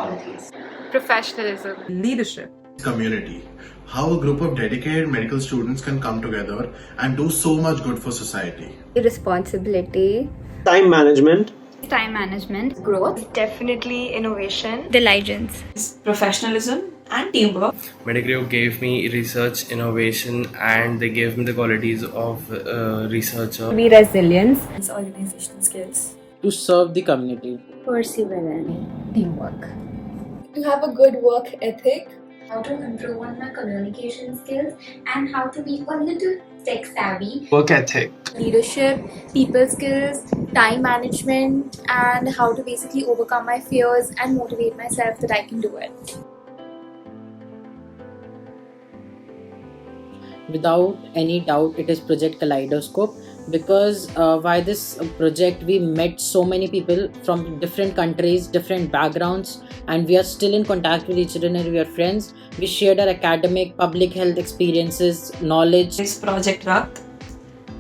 qualities. Professionalism. Leadership. Community. How a group of dedicated medical students can come together and do so much good for society. Responsibility. Time management. Time management. Growth. Definitely innovation. Diligence. Professionalism and teamwork. Medicrew gave me research, innovation, and they gave me the qualities of researcher. Be resilience. Organizational skills. To serve the community. Perseverance. Teamwork. To have a good work ethic. How to improve on my communication skills and how to be a little tech savvy. Work ethic. Leadership, people skills, time management, and how to basically overcome my fears and motivate myself that I can do it. Without any doubt, it is Project Kaleidoscope, because by this project we met so many people from different countries, different backgrounds, and we are still in contact with each other and we are friends. We shared our academic, public health experiences, knowledge. This Project Rakt,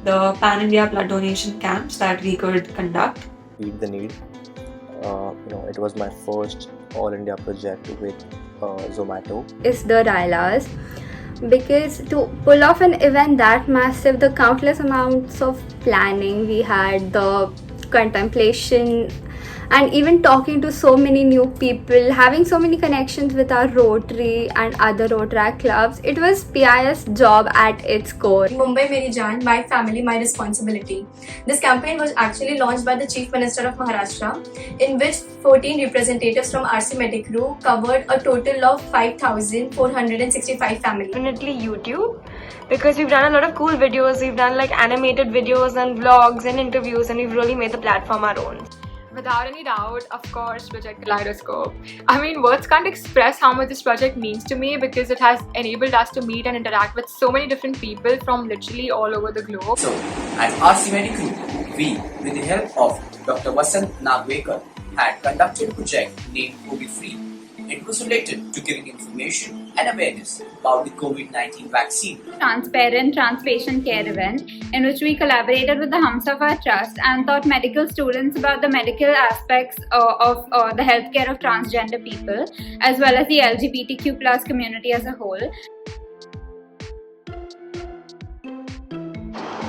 the Pan-India blood donation camps that we could conduct. Meet the need. It was my first All India project with Zomato. Is the Railas. Because to pull off an event that massive, the countless amounts of planning we had, the contemplation, and even talking to so many new people, having so many connections with our Rotary and other Rotaract clubs, it was PI's job at its core. Mumbai Meri Jaan, my family, my responsibility. This campaign was actually launched by the Chief Minister of Maharashtra, in which 14 representatives from RC Medicrew covered a total of 5,465 families. Definitely YouTube, because we've done a lot of cool videos. We've done like animated videos and vlogs and interviews, and we've really made the platform our own. Without any doubt, of course, Project Kaleidoscope. I mean, words can't express how much this project means to me, because it has enabled us to meet and interact with so many different people from literally all over the globe. So, at RC Medicrew, we, with the help of Dr. Vasant Nagwekar, had conducted a project named COVID Free. It was related to giving information and awareness about the COVID-19 vaccine. Transparent Transpatient Care event in which we collaborated with the Humsafar Trust and taught medical students about the medical aspects of the healthcare of transgender people, as well as the LGBTQ plus community as a whole.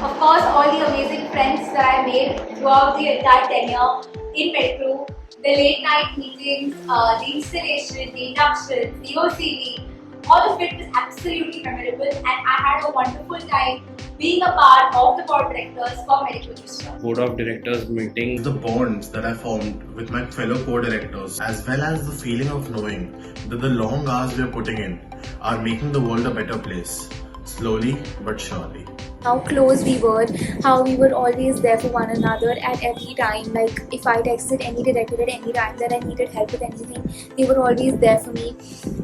Of course, all the amazing friends that I made throughout the entire tenure in Medicrew, the late night meetings, the installation, the inductions, the OCD, all of it was absolutely memorable, and I had a wonderful time being a part of the board of directors for Medicrew Trust. Board of directors meeting. The bonds that I formed with my fellow co-directors, as well as the feeling of knowing that the long hours we are putting in are making the world a better place, slowly but surely. How close we were, how we were always there for one another at every time. Like if I texted any director at any time that I needed help with anything, they were always there for me.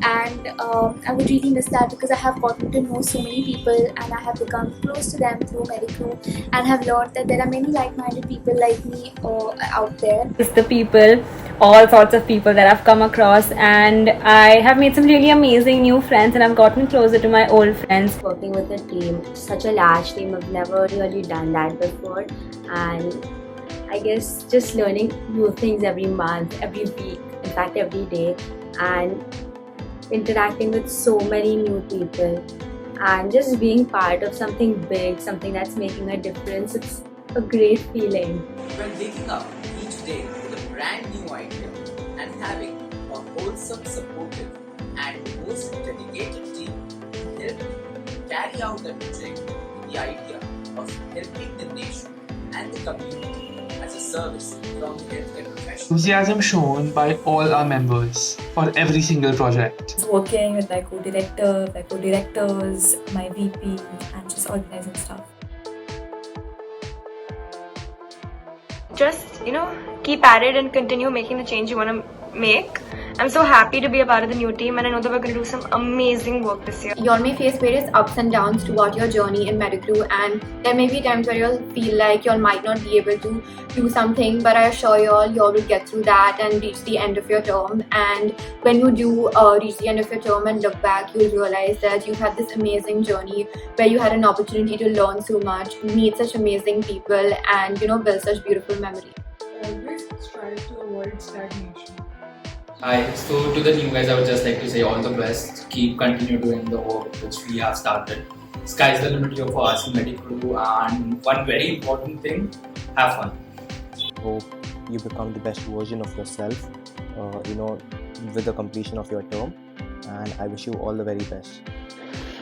And I would really miss that, because I have gotten to know so many people and I have become close to them through Medicrew and have learned that there are many like-minded people like me out there. It's the people, all sorts of people that I've come across, and I have made some really amazing new friends and I've gotten closer to my old friends. Working with a team, such a large team, I've never really done that before, and I guess just learning new things every month, every week, in fact every day, and interacting with so many new people and just being part of something big, something that's making a difference. It's a great feeling. When waking up each day with a brand new idea and having a wholesome, supportive and most dedicated team help carry out the project with the idea of helping the nation and the community as a service from the healthcare profession. Enthusiasm shown by all our members for every single project. Working with my co-director, my co-directors, my VP, and just organizing stuff. Just, keep at it and continue making the change you want to make. I'm so happy to be a part of the new team, and I know that we're going to do some amazing work this year. You all may face various ups and downs throughout your journey in Medicrew, and there may be times where you'll feel like you all might not be able to do something, but I assure you all will get through that and reach the end of your term. And when you do reach the end of your term and look back, you'll realize that you had this amazing journey where you had an opportunity to learn so much, meet such amazing people, and build such beautiful memories. Always strive to avoid stagnation. Hi, so to the new guys, I would just like to say all the best. Keep continue doing the work which we have started. Sky's the limit here for RC Medicrew, and one very important thing, have fun. Hope you become the best version of yourself, with the completion of your term, and I wish you all the very best.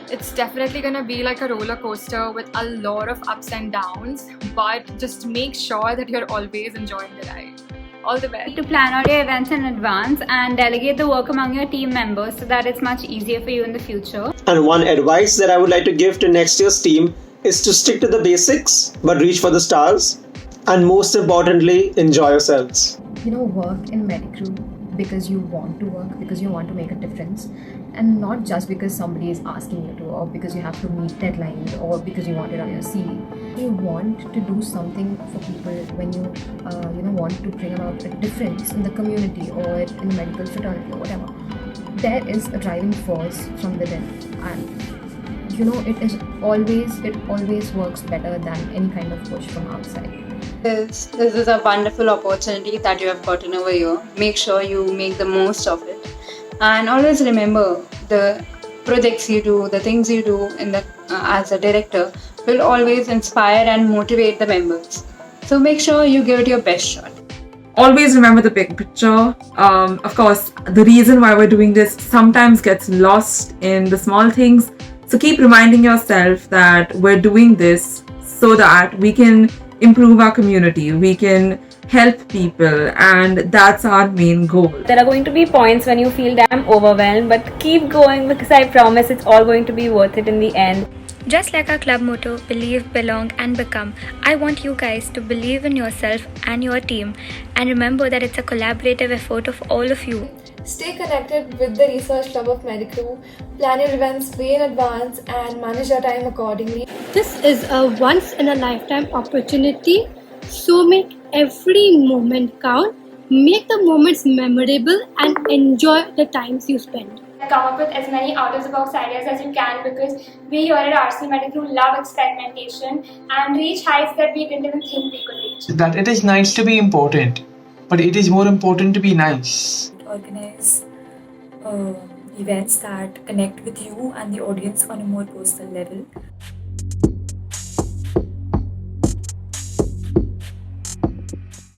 It's definitely gonna be like a roller coaster with a lot of ups and downs, but just make sure that you're always enjoying the ride. All the best. To plan out your events in advance and delegate the work among your team members so that it's much easier for you in the future. And one advice that I would like to give to next year's team is to stick to the basics but reach for the stars, and most importantly, enjoy yourselves. Work in Medicrew because you want to work, because you want to make a difference, and not just because somebody is asking you to, or because you have to meet deadlines, or because you want it on your CV. You want to do something for people when you want to bring about a difference in the community or in the medical fraternity or whatever. There is a driving force from within, and it always works better than any kind of push from outside. This is a wonderful opportunity that you have gotten over here. Make sure you make the most of it. And always remember, the projects you do, the things you do as a director will always inspire and motivate the members. So make sure you give it your best shot. Always remember the big picture. Of course, the reason why we're doing this sometimes gets lost in the small things. So keep reminding yourself that we're doing this so that we can improve our community, we can help people, and that's our main goal. There are going to be points when you feel damn overwhelmed, but keep going because I promise it's all going to be worth it in the end. Just like our club motto, believe, belong and become, I want you guys to believe in yourself and your team, and remember that it's a collaborative effort of all of you. Stay connected with the Research Club of Medicrew, plan your events way in advance and manage your time accordingly. This is a once-in-a-lifetime opportunity, so make every moment count, make the moments memorable and enjoy the times you spend. Come up with as many out-of-the-box ideas as you can, because we here at RC Medicrew love experimentation and reach heights that we didn't even think we could reach. That it is nice to be important, but it is more important to be nice. Organize events that connect with you and the audience on a more personal level.